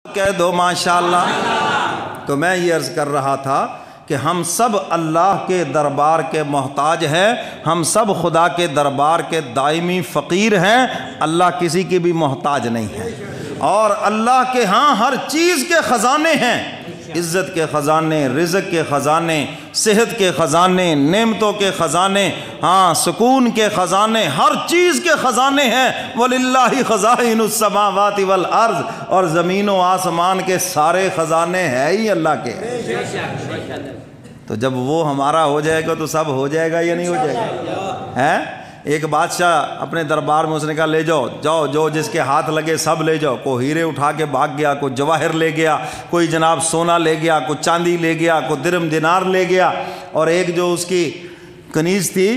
کہہ دو ماشاءاللہ۔ تو میں یہ عرض کر رہا تھا کہ ہم سب اللہ کے دربار کے محتاج ہیں، ہم سب خدا کے دربار کے دائمی فقیر ہیں، اللہ کسی کی بھی محتاج نہیں ہے، اور اللہ کے ہاں ہر چیز کے خزانے ہیں، عزت کے خزانے، رزق کے خزانے، صحت کے خزانے، نعمتوں کے خزانے، ہاں سکون کے خزانے، ہر چیز کے خزانے ہیں۔ وَلِلَّهِ خَزَائِنُ السَّمَاوَاتِ وَالْأَرْضِ، اور زمین و آسمان کے سارے خزانے ہیں ہی اللہ کے۔ تو جب وہ ہمارا ہو جائے گا تو سب ہو جائے گا یا نہیں ہو جائے گا؟ ہے ایک بادشاہ اپنے دربار میں، اس نے کہا لے جاؤ جاؤ، جو جس کے ہاتھ لگے سب لے جاؤ۔ کوئی ہیرے اٹھا کے بھاگ گیا، کوئی جواہر لے گیا، کوئی جناب سونا لے گیا، کوئی چاندی لے گیا، کوئی درم دینار لے گیا، اور ایک جو اس کی کنیز تھی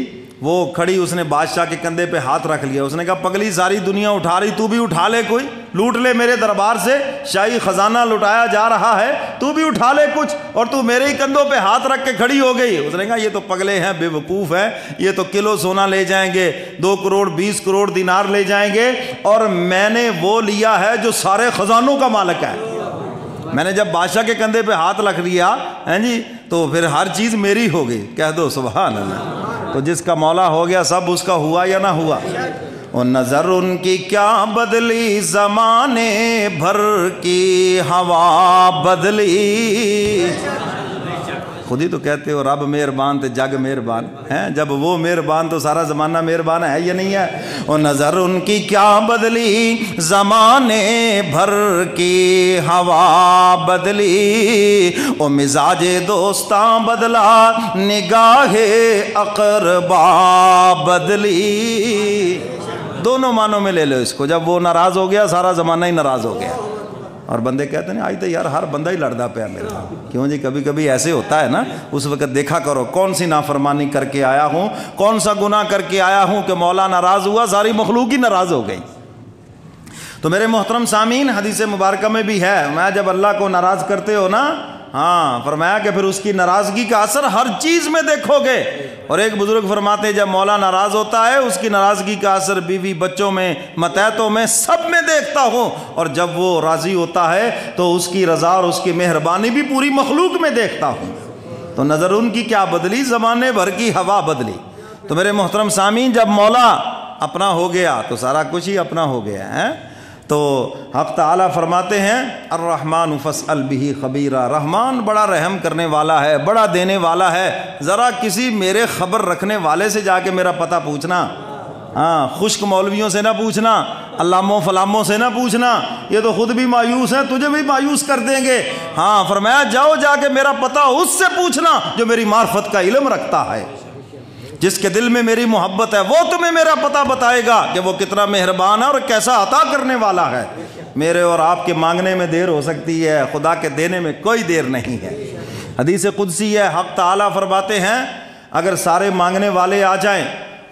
وہ کھڑی، اس نے بادشاہ کے کندھے پہ ہاتھ رکھ لیا۔ اس نے کہا پگلی ساری دنیا اٹھا رہی، تو بھی اٹھا لے، کوئی لوٹ لے میرے دربار سے، شاہی خزانہ لٹایا جا رہا ہے، تو بھی اٹھا لے کچھ، اور تو میرے ہی کندھوں پہ ہاتھ رکھ کے کھڑی ہو گئی۔ اس نے کہا یہ تو پگلے ہیں، بے وقوف ہیں، یہ تو کلو سونا لے جائیں گے، 2 کروڑ 20 کروڑ دینار لے جائیں گے، اور میں نے وہ لیا ہے جو سارے خزانوں کا مالک ہے۔ میں نے جب بادشاہ کے کندھے پہ ہاتھ رکھ لیا ہیں جی، تو پھر ہر چیز میری ہو گئی۔ کہہ دو سبحان اللہ۔ تو جس کا مولا ہو گیا سب اس کا ہوا یا نہ ہوا؟ اور نظر ان کی کیا بدلی، زمانے بھر کی ہوا بدلی۔ خود ہی تو کہتے ہو رب مہربان تے جگ مہربان ہیں، جب وہ مہربان تو سارا زمانہ مہربان ہے یا نہیں ہے؟ اور نظر ان کی کیا بدلی، زمانے بھر کی ہوا بدلی، او مزاج دوستاں بدلا، نگاہ اقربا بدلی۔ دونوں معنوں میں لے لو اس کو، جب وہ ناراض ہو گیا سارا زمانہ ہی ناراض ہو گیا۔ اور بندے کہتے ہیں آج تو یار ہر بندہ ہی لڑدا پیا میرے ساتھ۔ کیوں جی؟ کبھی کبھی ایسے ہوتا ہے نا، اس وقت دیکھا کرو کون سی نافرمانی کر کے آیا ہوں، کون سا گناہ کر کے آیا ہوں کہ مولا ناراض ہوا، ساری مخلوق ہی ناراض ہو گئی۔ تو میرے محترم سامعین، حدیث مبارکہ میں بھی ہے، میں جب اللہ کو ناراض کرتے ہو نا، ہاں فرمایا کہ پھر اس کی ناراضگی کا اثر ہر چیز میں دیکھو گے۔ اور ایک بزرگ فرماتے ہیں جب مولا ناراض ہوتا ہے اس کی ناراضگی کا اثر بیوی بچوں میں، متحتوں میں، سب میں دیکھتا ہوں، اور جب وہ راضی ہوتا ہے تو اس کی رضا اور اس کی مہربانی بھی پوری مخلوق میں دیکھتا ہوں۔ تو نظر ان کی کیا بدلی، زمانے بھر کی ہوا بدلی۔ تو میرے محترم سامعین، جب مولا اپنا ہو گیا تو سارا کچھ ہی اپنا ہو گیا ہے۔ تو حق تعالیٰ فرماتے ہیں الرحمن فاسأل بہ خبیرا، رحمان بڑا رحم کرنے والا ہے، بڑا دینے والا ہے، ذرا کسی میرے خبر رکھنے والے سے جا کے میرا پتہ پوچھنا، ہاں خشک مولویوں سے نہ پوچھنا، علاموں فلاموں سے نہ پوچھنا، یہ تو خود بھی مایوس ہیں، تجھے بھی مایوس کر دیں گے۔ ہاں فرمایا جاؤ جا کے میرا پتہ اس سے پوچھنا جو میری معرفت کا علم رکھتا ہے، جس کے دل میں میری محبت ہے، وہ تمہیں میرا پتہ بتائے گا کہ وہ کتنا مہربان ہے اور کیسا عطا کرنے والا ہے۔ میرے اور آپ کے مانگنے میں دیر ہو سکتی ہے، خدا کے دینے میں کوئی دیر نہیں ہے۔ حدیث قدسی ہے، حق تعالیٰ فرماتے ہیں اگر سارے مانگنے والے آ جائیں،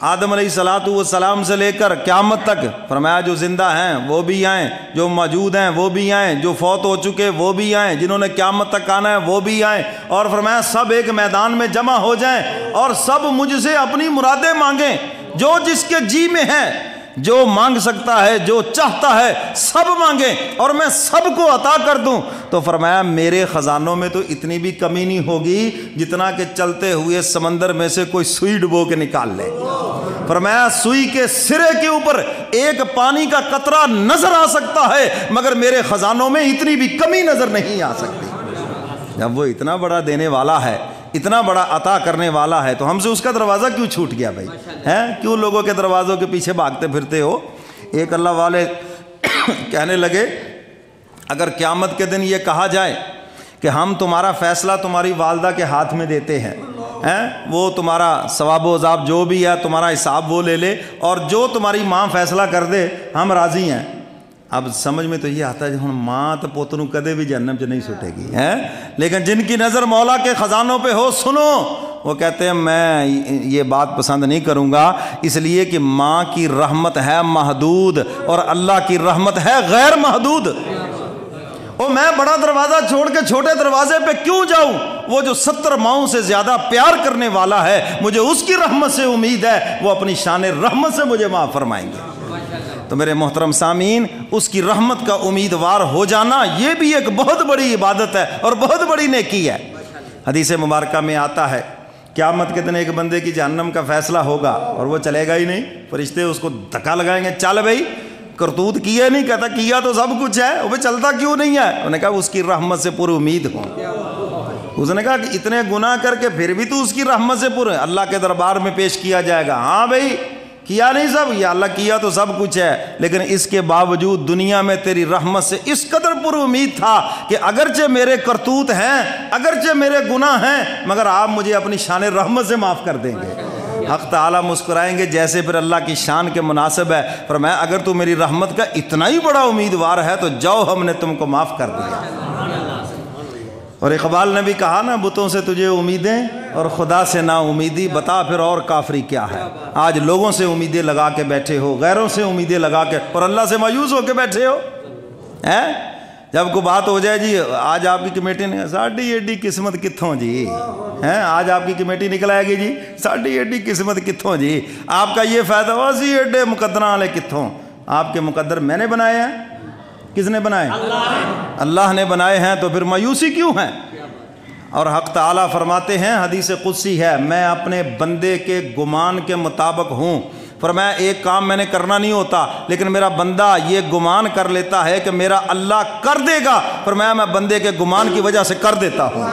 آدم علیہ الصلوۃ والسلام سے لے کر قیامت تک، فرمایا جو زندہ ہیں وہ بھی آئیں، جو موجود ہیں وہ بھی آئیں، جو فوت ہو چکے وہ بھی آئیں، جنہوں نے قیامت تک آنا ہے وہ بھی آئیں، اور فرمایا سب ایک میدان میں جمع ہو جائیں اور سب مجھ سے اپنی مرادیں مانگیں، جو جس کے جی میں ہے، جو مانگ سکتا ہے، جو چاہتا ہے سب مانگیں اور میں سب کو عطا کر دوں۔ تو فرمایا میرے خزانوں میں تو اتنی بھی کمی نہیں ہوگی جتنا کہ چلتے ہوئے سمندر میں سے کوئی سوئی ڈبو کے نکال لے۔ فرمایا سوئی کے سرے کے اوپر ایک پانی کا قطرہ نظر آ سکتا ہے، مگر میرے خزانوں میں اتنی بھی کمی نظر نہیں آ سکتی۔ جب وہ اتنا بڑا دینے والا ہے، اتنا بڑا عطا کرنے والا ہے، تو ہم سے اس کا دروازہ کیوں چھوٹ گیا بھائی؟ ہیں کیوں لوگوں کے دروازوں کے پیچھے بھاگتے پھرتے ہو؟ ایک اللہ والے کہنے لگے اگر قیامت کے دن یہ کہا جائے کہ ہم تمہارا فیصلہ تمہاری والدہ کے ہاتھ میں دیتے ہیں، وہ تمہارا ثواب و عذاب جو بھی ہے تمہارا حساب وہ لے لے، اور جو تمہاری ماں فیصلہ کر دے ہم راضی ہیں۔ اب سمجھ میں تو یہ آتا ہے ہن ماں تو پوت نوں کدے بھی جہنم 'چ نہیں سٹے گی، لیکن جن کی نظر مولا کے خزانوں پہ ہو، سنو وہ کہتے ہیں میں یہ بات پسند نہیں کروں گا، اس لیے کہ ماں کی رحمت ہے محدود اور اللہ کی رحمت ہے غیر محدود۔ اور میں بڑا دروازہ چھوڑ کے چھوٹے دروازے پہ کیوں جاؤں؟ وہ جو 70 ماؤں سے زیادہ پیار کرنے والا ہے، مجھے اس کی رحمت سے امید ہے، وہ اپنی شان رحمت سے مجھے معاف فرمائیں گے۔ تو میرے محترم سامعین، اس کی رحمت کا امیدوار ہو جانا یہ بھی ایک بہت بڑی عبادت ہے اور بہت بڑی نیکی ہے۔ حدیث مبارکہ میں آتا ہے قیامت کے دن ایک بندے کی جہنم کا فیصلہ ہوگا اور وہ چلے گا ہی نہیں، فرشتے اس کو دھکا لگائیں گے، چل بھائی کرتوت کیا نہیں، کہتا کیا تو سب کچھ ہے، وہ چلتا کیوں نہیں ہے؟ انہوں نے کہا اس کی رحمت سے پر امید ہوں۔ اس نے کہا کہ اتنے گناہ کر کے پھر بھی تو اس کی رحمت سے پر ہے، اللہ کے دربار میں پیش کیا جائے گا، ہاں بھائی کیا نہیں سب، یا اللہ کیا تو سب کچھ ہے، لیکن اس کے باوجود دنیا میں تیری رحمت سے اس قدر پر امید تھا کہ اگرچہ میرے کرتوت ہیں، اگرچہ میرے گناہ ہیں، مگر آپ مجھے اپنی شان رحمت سے معاف کر دیں گے۔ حق تعالیٰ مسکرائیں گے جیسے پھر اللہ کی شان کے مناسب ہے، فرمایا اگر تو میری رحمت کا اتنا ہی بڑا امیدوار ہے تو جاؤ ہم نے تم کو معاف کر دیا۔ اور اقبال نے بھی کہا نا، بتوں سے تجھے امیدیں اور خدا سے نا امیدی، بتا پھر اور کافری کیا ہے۔ آج لوگوں سے امیدیں لگا کے بیٹھے ہو، غیروں سے امیدیں لگا کے، اور اللہ سے مایوس ہو کے بیٹھے ہو۔ جب کوئی بات ہو جائے جی آج آپ کی کمیٹی نے ساڑھی ایڈی قسمت کتھوں جی، آج آپ کی کمیٹی نکل آئے گی جی ساڑھی ایڈی قسمت کتھوں جی، آپ کا یہ فائدہ ہوا سی ایڈے مقدراں والے کتھوں۔ آپ کے مقدر میں نے بنائے ہیں، کس نے بنائے؟ اللہ نے بنائے ہیں، تو پھر مایوسی کیوں ہے؟ اور حق تعالیٰ فرماتے ہیں، حدیث قدسی ہے، میں اپنے بندے کے گمان کے مطابق ہوں۔ فرمایا ایک کام میں نے کرنا نہیں ہوتا لیکن میرا بندہ یہ گمان کر لیتا ہے کہ میرا اللہ کر دے گا، فرمایا میں بندے کے گمان کی وجہ سے کر دیتا ہوں۔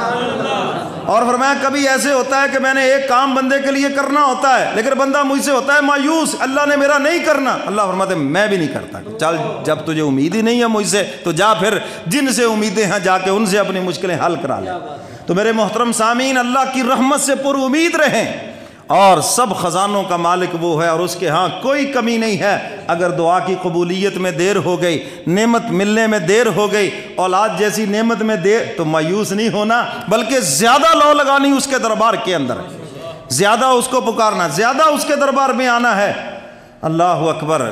اور فرمایا کبھی ایسے ہوتا ہے کہ میں نے ایک کام بندے کے لیے کرنا ہوتا ہے لیکن بندہ مجھ سے ہوتا ہے مایوس، اللہ نے میرا نہیں کرنا، اللہ فرماتے ہیں میں بھی نہیں کرتا، چل جب تجھے امید ہی نہیں ہے مجھ سے تو جا پھر جن سے امیدیں ہیں جا کے ان سے اپنی مشکلیں حل کرا لے۔ تو میرے محترم سامعین، اللہ کی رحمت سے پر امید رہیں، اور سب خزانوں کا مالک وہ ہے اور اس کے ہاں کوئی کمی نہیں ہے۔ اگر دعا کی قبولیت میں دیر ہو گئی، نعمت ملنے میں دیر ہو گئی، اولاد جیسی نعمت میں دیر، تو مایوس نہیں ہونا بلکہ زیادہ لو لگانی اس کے دربار کے اندر، زیادہ اس کو پکارنا، زیادہ اس کے دربار میں آنا ہے۔ اللہ اکبر۔